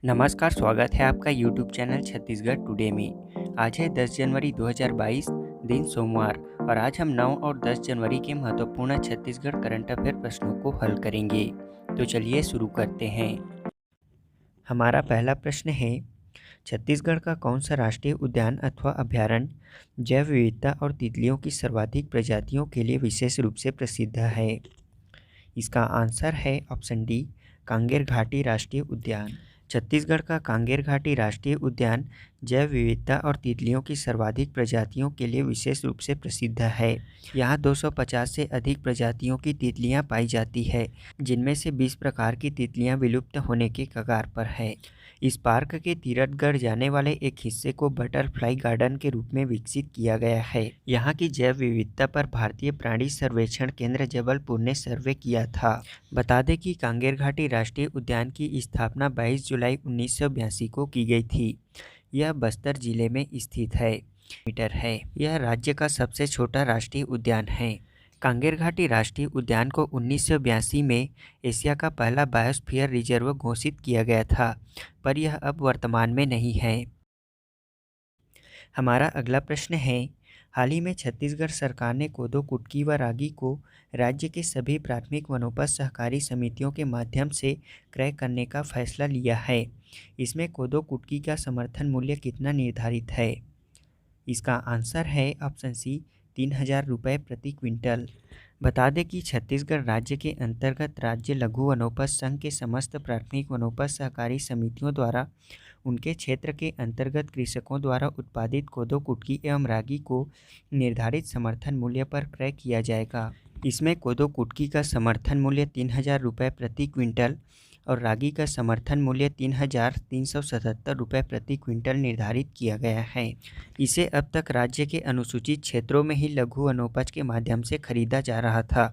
नमस्कार, स्वागत है आपका यूट्यूब चैनल छत्तीसगढ़ टुडे में। आज है 10 जनवरी 2022, दिन सोमवार, और आज हम 9 और 10 जनवरी के महत्वपूर्ण छत्तीसगढ़ करंट अफेयर प्रश्नों को हल करेंगे। तो चलिए शुरू करते हैं। हमारा पहला प्रश्न है, छत्तीसगढ़ का कौन सा राष्ट्रीय उद्यान अथवा अभयारण्य जैव विविधता और तितलियों की सर्वाधिक प्रजातियों के लिए विशेष रूप से प्रसिद्ध है? इसका आंसर है ऑप्शन डी, कांगेर घाटी राष्ट्रीय उद्यान। छत्तीसगढ़ का कांगेर घाटी राष्ट्रीय उद्यान जैव विविधता और तितलियों की सर्वाधिक प्रजातियों के लिए विशेष रूप से प्रसिद्ध है। यहाँ 250 से अधिक प्रजातियों की तितलियाँ पाई जाती है, जिनमें से 20 प्रकार की तितलियाँ विलुप्त होने के कगार पर है। इस पार्क के तीरथगढ़ जाने वाले एक हिस्से को बटरफ्लाई गार्डन के रूप में विकसित किया गया है। यहाँ की जैव विविधता पर भारतीय प्राणी सर्वेक्षण केंद्र जबलपुर ने सर्वे किया था। बता दें कि कांगेर घाटी राष्ट्रीय उद्यान की स्थापना 22 जुलाई 1982 को की गई थी। यह बस्तर जिले में स्थित है। यह राज्य का सबसे छोटा राष्ट्रीय उद्यान है। कांगेर घाटी राष्ट्रीय उद्यान को 1982 में एशिया का पहला बायोस्फीयर रिजर्व घोषित किया गया था, पर यह अब वर्तमान में नहीं है। हमारा अगला प्रश्न है, हाल ही में छत्तीसगढ़ सरकार ने कोदो, कुटकी व रागी को राज्य के सभी प्राथमिक वनोपज सहकारी समितियों के माध्यम से क्रय करने का फैसला लिया है। इसमें कोदो कुटकी का समर्थन मूल्य कितना निर्धारित है? इसका आंसर है ऑप्शन सी, 3,000 रुपये प्रति क्विंटल। बता दें कि छत्तीसगढ़ राज्य के अंतर्गत राज्य लघु वनोपज संघ के समस्त प्राथमिक वनोपज सहकारी समितियों द्वारा उनके क्षेत्र के अंतर्गत कृषकों द्वारा उत्पादित कोदो, कुटकी एवं रागी को निर्धारित समर्थन मूल्य पर क्रय किया जाएगा। इसमें कोदो कुटकी का समर्थन मूल्य 3,000 रुपये प्रति क्विंटल और रागी का समर्थन मूल्य 3,377 रुपये प्रति क्विंटल निर्धारित किया गया है। इसे अब तक राज्य के अनुसूचित क्षेत्रों में ही लघु वनोपज के माध्यम से खरीदा जा रहा था।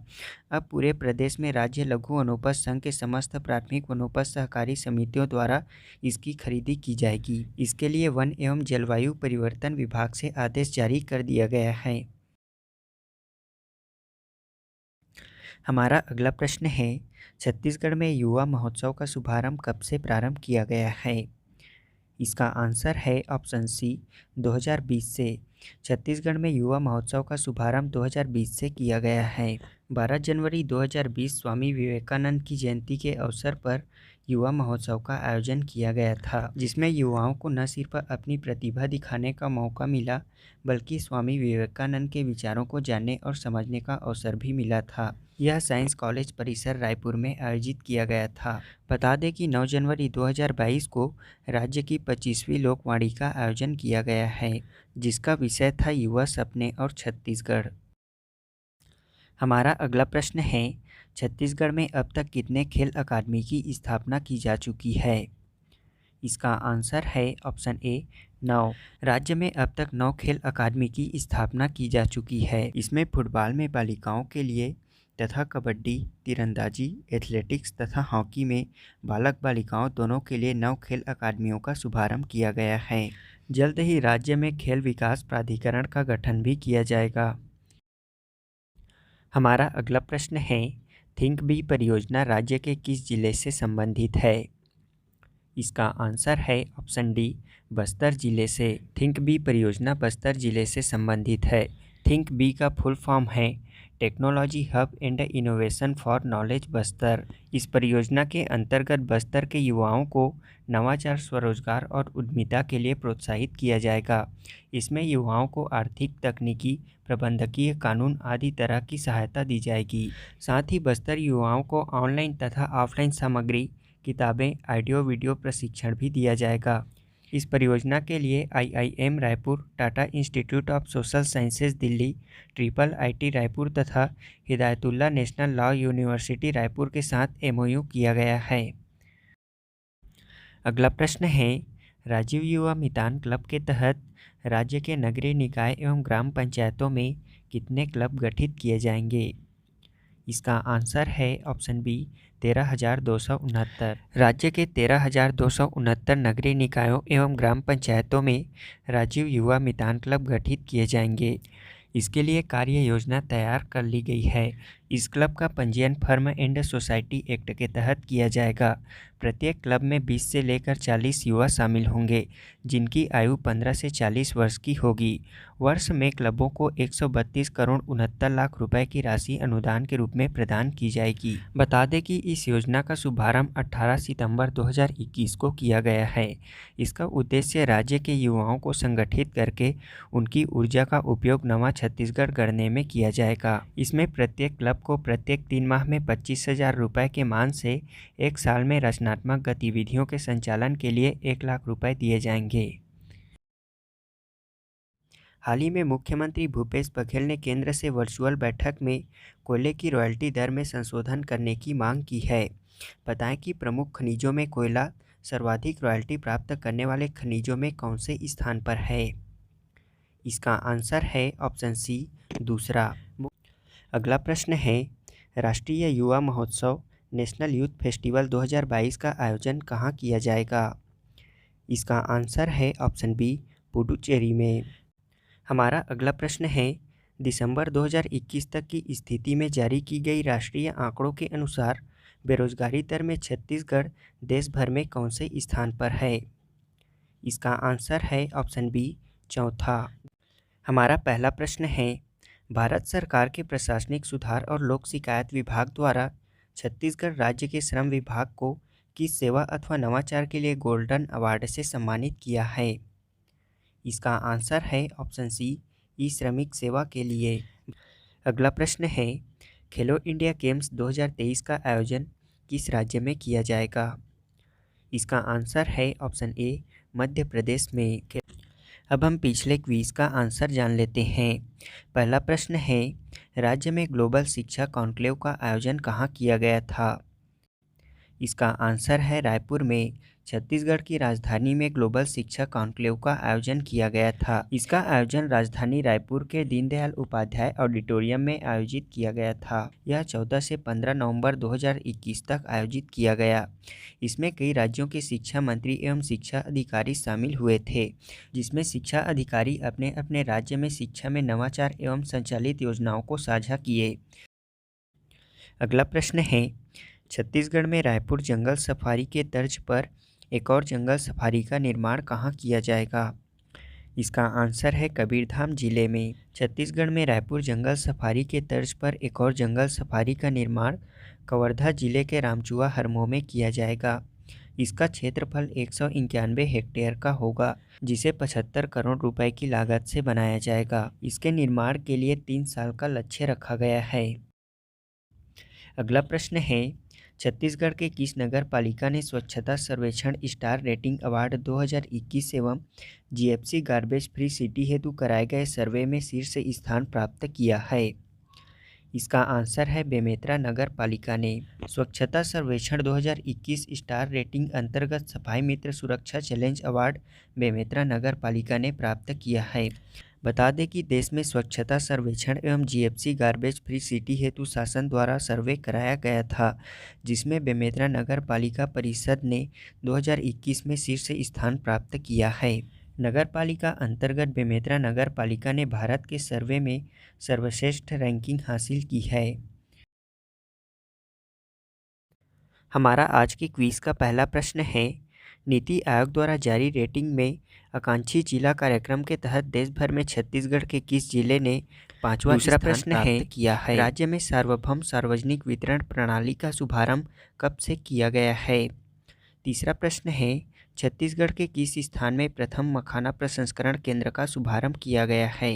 अब पूरे प्रदेश में राज्य लघु वनोपज संघ के समस्त प्राथमिक वनोपज सहकारी समितियों द्वारा इसकी खरीदी की जाएगी। इसके लिए वन एवं जलवायु परिवर्तन विभाग से आदेश जारी कर दिया गया है। हमारा अगला प्रश्न है, छत्तीसगढ़ में युवा महोत्सव का शुभारंभ कब से प्रारंभ किया गया है? इसका आंसर है ऑप्शन सी, 2020 से। छत्तीसगढ़ में युवा महोत्सव का शुभारंभ 2020 से किया गया है। 12 जनवरी 2020 स्वामी विवेकानंद की जयंती के अवसर पर युवा महोत्सव का आयोजन किया गया था, जिसमें युवाओं को न सिर्फ अपनी प्रतिभा दिखाने का मौका मिला, बल्कि स्वामी विवेकानंद के विचारों को जानने और समझने का अवसर भी मिला था। यह साइंस कॉलेज परिसर रायपुर में आयोजित किया गया था। बता दें कि 9 जनवरी 2022 को राज्य की 25वीं लोकवाणी का आयोजन किया गया है, जिसका विषय था युवा सपने और छत्तीसगढ़। हमारा अगला प्रश्न है, छत्तीसगढ़ में अब तक कितने खेल अकादमी की स्थापना की जा चुकी है? इसका आंसर है ऑप्शन ए, 9। राज्य में अब तक 9 खेल अकादमी की स्थापना की जा चुकी है। इसमें फुटबॉल में बालिकाओं के लिए तथा कबड्डी, तीरंदाजी, एथलेटिक्स तथा हॉकी में बालक बालिकाओं दोनों के लिए 9 खेल अकादमियों का शुभारंभ किया गया है। जल्द ही राज्य में खेल विकास प्राधिकरण का गठन भी किया जाएगा। हमारा अगला प्रश्न है, थिंक बी परियोजना राज्य के किस जिले से संबंधित है? इसका आंसर है ऑप्शन डी, बस्तर जिले से। थिंक बी परियोजना बस्तर जिले से संबंधित है। थिंक बी का फुल फॉर्म है technology hub and innovation for knowledge Bastar. इस परियोजना के अंतर्गत बस्तर के युवाओं को नवाचार, स्वरोजगार और उद्यमिता के लिए प्रोत्साहित किया जाएगा। इसमें युवाओं को आर्थिक, तकनीकी, प्रबंधकीय, कानून आदि तरह की सहायता दी जाएगी। साथ ही बस्तर युवाओं को ऑनलाइन तथा ऑफलाइन सामग्री, किताबें, ऑडियो वीडियो प्रशिक्षण भी दिया जाएगा। इस परियोजना के लिए IIM Raipur, Tata institute of social sciences Delhi, IIIT Raipur तथा Hidayatullah national law university Raipur के साथ MOU किया गया है। अगला प्रश्न है, राजीव युवा मितान क्लब के तहत राज्य के नगरीय निकाय एवं ग्राम पंचायतों में कितने क्लब गठित किए जाएंगे? इसका आंसर है ऑप्शन बी, 13,269। राज्य के 13,269 नगरीय निकायों एवं ग्राम पंचायतों में राजीव युवा मितान क्लब गठित किए जाएंगे। इसके लिए कार्य योजना तैयार कर ली गई है। इस क्लब का पंजीयन फर्म एंड सोसाइटी एक्ट के तहत किया जाएगा। प्रत्येक क्लब में 20 से लेकर 40 युवा शामिल होंगे, जिनकी आयु 15 से 40 वर्ष की होगी। वर्ष में क्लबों को 132 करोड़ 69 लाख रुपए की राशि अनुदान के रूप में प्रदान की जाएगी। बता दें कि इस योजना का शुभारंभ 18 सितंबर 2021 को किया गया है। इसका उद्देश्य राज्य के युवाओं को संगठित करके उनकी ऊर्जा का उपयोग नवा छत्तीसगढ़ गढ़ने में किया जाएगा। इसमें प्रत्येक क्लब को प्रत्येक 3 माह में 25,000 रुपये के मान से एक साल में रचनात्मक गतिविधियों के संचालन के लिए 1 लाख रुपए दिए जाएंगे। हाल ही में मुख्यमंत्री भूपेश बघेल ने केंद्र से वर्चुअल बैठक में कोयले की रॉयल्टी दर में संशोधन करने की मांग की है। बताएं कि प्रमुख खनिजों में कोयला सर्वाधिक रॉयल्टी प्राप्त करने वाले खनिजों में कौन से स्थान पर है। इसका आंसर है ऑप्शन सी, दूसरा। अगला प्रश्न है, राष्ट्रीय युवा महोत्सव नेशनल यूथ फेस्टिवल 2022 का आयोजन कहाँ किया जाएगा। इसका आंसर है ऑप्शन बी, पुडुचेरी में। हमारा अगला प्रश्न है, दिसंबर 2021 तक की स्थिति में जारी की गई राष्ट्रीय आंकड़ों के अनुसार बेरोजगारी दर में छत्तीसगढ़ देश भर में कौन से स्थान पर है। इसका आंसर है ऑप्शन बी, चौथा। हमारा पहला प्रश्न है, भारत सरकार के प्रशासनिक सुधार और लोक शिकायत विभाग द्वारा छत्तीसगढ़ राज्य के श्रम विभाग को किस सेवा अथवा नवाचार के लिए गोल्डन अवार्ड से सम्मानित किया है। इसका आंसर है ऑप्शन सी, ई श्रमिक सेवा के लिए। अगला प्रश्न है, खेलो इंडिया गेम्स 2023 का आयोजन किस राज्य में किया जाएगा। इसका आंसर है ऑप्शन ए, मध्य प्रदेश में। अब हम पिछले क्विज का आंसर जान लेते हैं। पहला प्रश्न है, राज्य में ग्लोबल शिक्षा कॉन्क्लेव का आयोजन कहाँ किया गया था। इसका आंसर है रायपुर में। छत्तीसगढ़ की राजधानी में ग्लोबल शिक्षा कॉन्क्लेव का आयोजन किया गया था। इसका आयोजन राजधानी रायपुर के दीनदयाल उपाध्याय ऑडिटोरियम में आयोजित किया गया था। यह 14 से 15 नवंबर 2021 तक आयोजित किया गया। इसमें कई राज्यों के शिक्षा मंत्री एवं शिक्षा अधिकारी शामिल हुए थे, जिसमें शिक्षा अधिकारी अपने अपने राज्य में शिक्षा में नवाचार एवं संचालित योजनाओं को साझा किए। अगला प्रश्न है, छत्तीसगढ़ में रायपुर जंगल सफारी के तर्ज पर एक और जंगल सफारी का निर्माण कहाँ किया जाएगा। इसका आंसर है कबीरधाम जिले में। छत्तीसगढ़ में रायपुर जंगल सफारी के तर्ज पर एक और जंगल सफारी का निर्माण कवर्धा जिले के रामचुआ हरमोह में किया जाएगा। इसका क्षेत्रफल 191 हेक्टेयर का होगा, जिसे 75 करोड़ रुपए की लागत से बनाया जाएगा। इसके निर्माण के लिए 3 साल का लक्ष्य रखा गया है। अगला प्रश्न है, छत्तीसगढ़ के किस नगर पालिका ने स्वच्छता सर्वेक्षण स्टार रेटिंग अवार्ड 2021 एवं जीएफसी गार्बेज फ्री सिटी हेतु कराए गए सर्वे में शीर्ष स्थान प्राप्त किया है। इसका आंसर है बेमेतरा नगर पालिका ने। स्वच्छता सर्वेक्षण 2021 स्टार रेटिंग अंतर्गत सफाई मित्र सुरक्षा चैलेंज अवार्ड बेमेतरा नगर पालिका ने प्राप्त किया है। बता दें कि देश में स्वच्छता सर्वेक्षण एवं जीएफसी गार्बेज फ्री सिटी हेतु शासन द्वारा सर्वे कराया गया था, जिसमें बेमेतरा नगर पालिका परिषद ने 2021 में शीर्ष स्थान प्राप्त किया है। नगर पालिका अंतर्गत बेमेतरा नगर पालिका ने भारत के सर्वे में सर्वश्रेष्ठ रैंकिंग हासिल की है। हमारा आज की क्विज का पहला प्रश्न है, नीति आयोग द्वारा जारी रेटिंग में आकांक्षी जिला कार्यक्रम के तहत देश भर में छत्तीसगढ़ के किस जिले ने 5वां स्थान प्राप्त किया है। राज्य में सार्वभौम सार्वजनिक वितरण प्रणाली का शुभारंभ कब से किया गया है। तीसरा प्रश्न है, छत्तीसगढ़ के किस स्थान में प्रथम मखाना प्रसंस्करण केंद्र का शुभारंभ किया गया है।